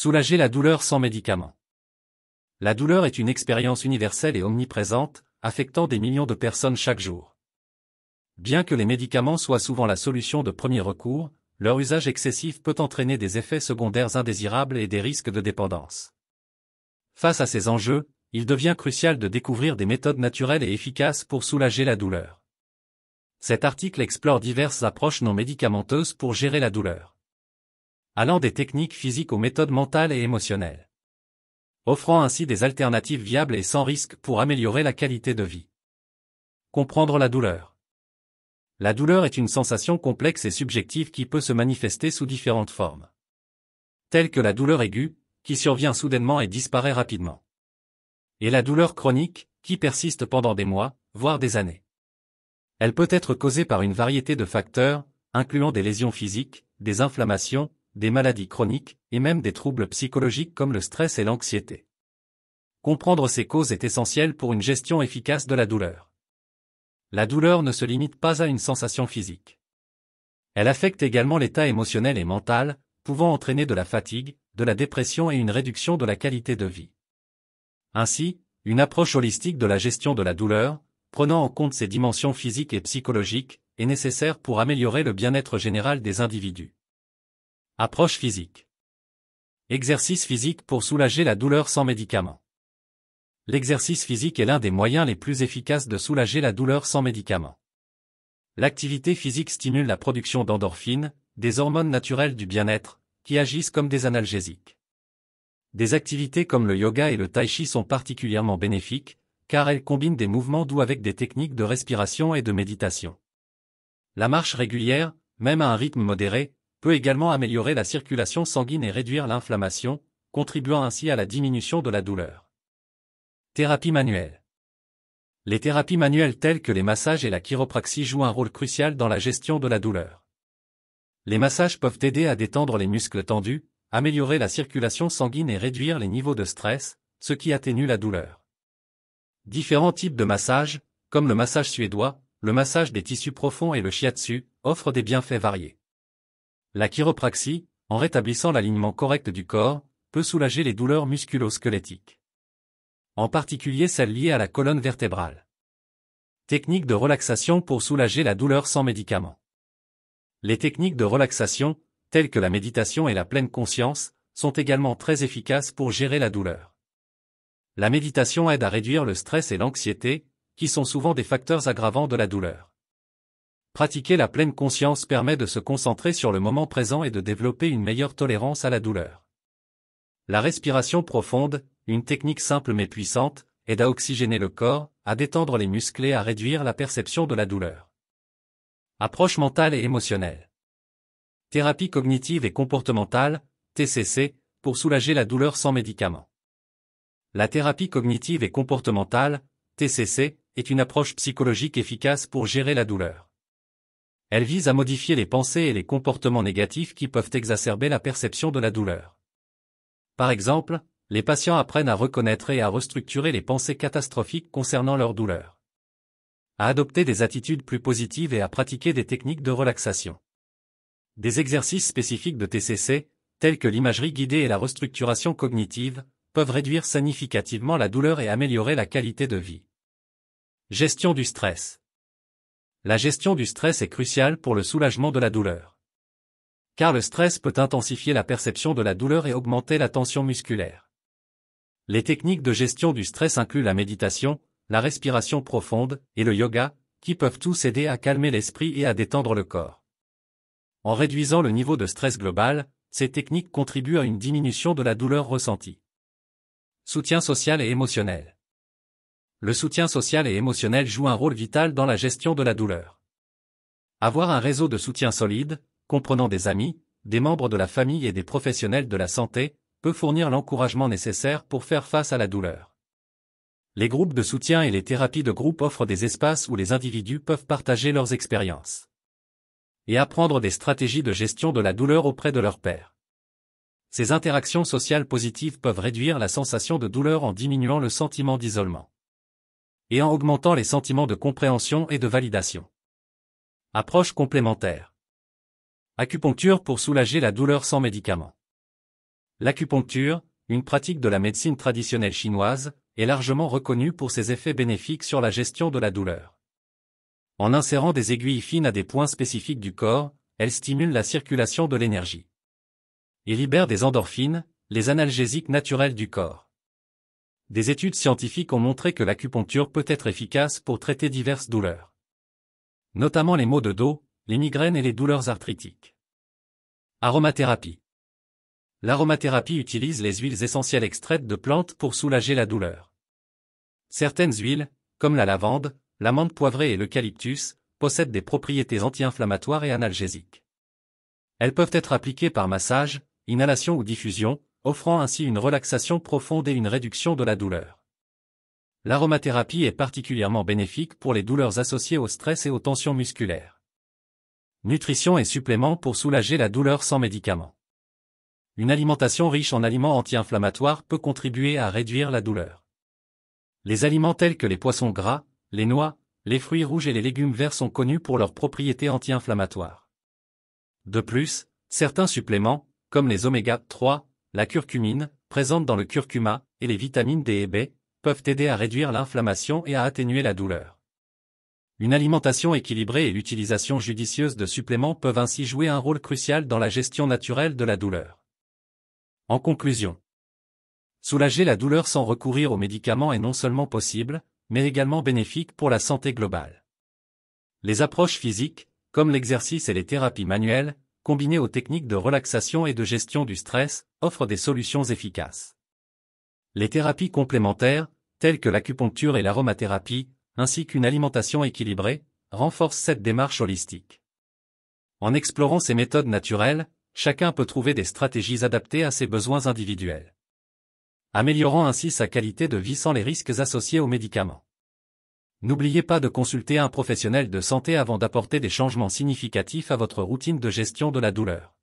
Soulager la douleur sans médicaments. La douleur est une expérience universelle et omniprésente, affectant des millions de personnes chaque jour. Bien que les médicaments soient souvent la solution de premier recours, leur usage excessif peut entraîner des effets secondaires indésirables et des risques de dépendance. Face à ces enjeux, il devient crucial de découvrir des méthodes naturelles et efficaces pour soulager la douleur. Cet article explore diverses approches non médicamenteuses pour gérer la douleur, allant des techniques physiques aux méthodes mentales et émotionnelles, offrant ainsi des alternatives viables et sans risque pour améliorer la qualité de vie. Comprendre la douleur. La douleur est une sensation complexe et subjective qui peut se manifester sous différentes formes, telles que la douleur aiguë, qui survient soudainement et disparaît rapidement, et la douleur chronique, qui persiste pendant des mois, voire des années. Elle peut être causée par une variété de facteurs, incluant des lésions physiques, des inflammations, des maladies chroniques, et même des troubles psychologiques comme le stress et l'anxiété. Comprendre ces causes est essentiel pour une gestion efficace de la douleur. La douleur ne se limite pas à une sensation physique. Elle affecte également l'état émotionnel et mental, pouvant entraîner de la fatigue, de la dépression et une réduction de la qualité de vie. Ainsi, une approche holistique de la gestion de la douleur, prenant en compte ses dimensions physiques et psychologiques, est nécessaire pour améliorer le bien-être général des individus. Approche physique. Exercice physique pour soulager la douleur sans médicaments. L'exercice physique est l'un des moyens les plus efficaces de soulager la douleur sans médicaments. L'activité physique stimule la production d'endorphines, des hormones naturelles du bien-être, qui agissent comme des analgésiques. Des activités comme le yoga et le tai chi sont particulièrement bénéfiques, car elles combinent des mouvements doux avec des techniques de respiration et de méditation. La marche régulière, même à un rythme modéré, peut également améliorer la circulation sanguine et réduire l'inflammation, contribuant ainsi à la diminution de la douleur. Thérapie manuelle. Les thérapies manuelles telles que les massages et la chiropraxie jouent un rôle crucial dans la gestion de la douleur. Les massages peuvent aider à détendre les muscles tendus, améliorer la circulation sanguine et réduire les niveaux de stress, ce qui atténue la douleur. Différents types de massages, comme le massage suédois, le massage des tissus profonds et le shiatsu, offrent des bienfaits variés. La chiropraxie, en rétablissant l'alignement correct du corps, peut soulager les douleurs musculo-squelettiques, en particulier celles liées à la colonne vertébrale. Techniques de relaxation pour soulager la douleur sans médicaments. Les techniques de relaxation, telles que la méditation et la pleine conscience, sont également très efficaces pour gérer la douleur. La méditation aide à réduire le stress et l'anxiété, qui sont souvent des facteurs aggravants de la douleur. Pratiquer la pleine conscience permet de se concentrer sur le moment présent et de développer une meilleure tolérance à la douleur. La respiration profonde, une technique simple mais puissante, aide à oxygéner le corps, à détendre les muscles et à réduire la perception de la douleur. Approche mentale et émotionnelle. Thérapie cognitive et comportementale, TCC, pour soulager la douleur sans médicaments. La thérapie cognitive et comportementale, TCC, est une approche psychologique efficace pour gérer la douleur. Elle vise à modifier les pensées et les comportements négatifs qui peuvent exacerber la perception de la douleur. Par exemple, les patients apprennent à reconnaître et à restructurer les pensées catastrophiques concernant leur douleur, à adopter des attitudes plus positives et à pratiquer des techniques de relaxation. Des exercices spécifiques de TCC, tels que l'imagerie guidée et la restructuration cognitive, peuvent réduire significativement la douleur et améliorer la qualité de vie. Gestion du stress. La gestion du stress est cruciale pour le soulagement de la douleur, car le stress peut intensifier la perception de la douleur et augmenter la tension musculaire. Les techniques de gestion du stress incluent la méditation, la respiration profonde et le yoga, qui peuvent tous aider à calmer l'esprit et à détendre le corps. En réduisant le niveau de stress global, ces techniques contribuent à une diminution de la douleur ressentie. Soutien social et émotionnel. Le soutien social et émotionnel joue un rôle vital dans la gestion de la douleur. Avoir un réseau de soutien solide, comprenant des amis, des membres de la famille et des professionnels de la santé, peut fournir l'encouragement nécessaire pour faire face à la douleur. Les groupes de soutien et les thérapies de groupe offrent des espaces où les individus peuvent partager leurs expériences et apprendre des stratégies de gestion de la douleur auprès de leurs pairs. Ces interactions sociales positives peuvent réduire la sensation de douleur en diminuant le sentiment d'isolement et en augmentant les sentiments de compréhension et de validation. Approche complémentaire. Acupuncture pour soulager la douleur sans médicaments. L'acupuncture, une pratique de la médecine traditionnelle chinoise, est largement reconnue pour ses effets bénéfiques sur la gestion de la douleur. En insérant des aiguilles fines à des points spécifiques du corps, elle stimule la circulation de l'énergie et libère des endorphines, les analgésiques naturels du corps. Des études scientifiques ont montré que l'acupuncture peut être efficace pour traiter diverses douleurs, notamment les maux de dos, les migraines et les douleurs arthritiques. Aromathérapie. L'aromathérapie utilise les huiles essentielles extraites de plantes pour soulager la douleur. Certaines huiles, comme la lavande, l'amande poivrée et l'eucalyptus, possèdent des propriétés anti-inflammatoires et analgésiques. Elles peuvent être appliquées par massage, inhalation ou diffusion, offrant ainsi une relaxation profonde et une réduction de la douleur. L'aromathérapie est particulièrement bénéfique pour les douleurs associées au stress et aux tensions musculaires. Nutrition et suppléments pour soulager la douleur sans médicaments. Une alimentation riche en aliments anti-inflammatoires peut contribuer à réduire la douleur. Les aliments tels que les poissons gras, les noix, les fruits rouges et les légumes verts sont connus pour leurs propriétés anti-inflammatoires. De plus, certains suppléments, comme les oméga 3, la curcumine, présente dans le curcuma, et les vitamines D et B, peuvent aider à réduire l'inflammation et à atténuer la douleur. Une alimentation équilibrée et l'utilisation judicieuse de suppléments peuvent ainsi jouer un rôle crucial dans la gestion naturelle de la douleur. En conclusion, soulager la douleur sans recourir aux médicaments est non seulement possible, mais également bénéfique pour la santé globale. Les approches physiques, comme l'exercice et les thérapies manuelles, combinées aux techniques de relaxation et de gestion du stress, offrent des solutions efficaces. Les thérapies complémentaires, telles que l'acupuncture et l'aromathérapie, ainsi qu'une alimentation équilibrée, renforcent cette démarche holistique. En explorant ces méthodes naturelles, chacun peut trouver des stratégies adaptées à ses besoins individuels, améliorant ainsi sa qualité de vie sans les risques associés aux médicaments. N'oubliez pas de consulter un professionnel de santé avant d'apporter des changements significatifs à votre routine de gestion de la douleur.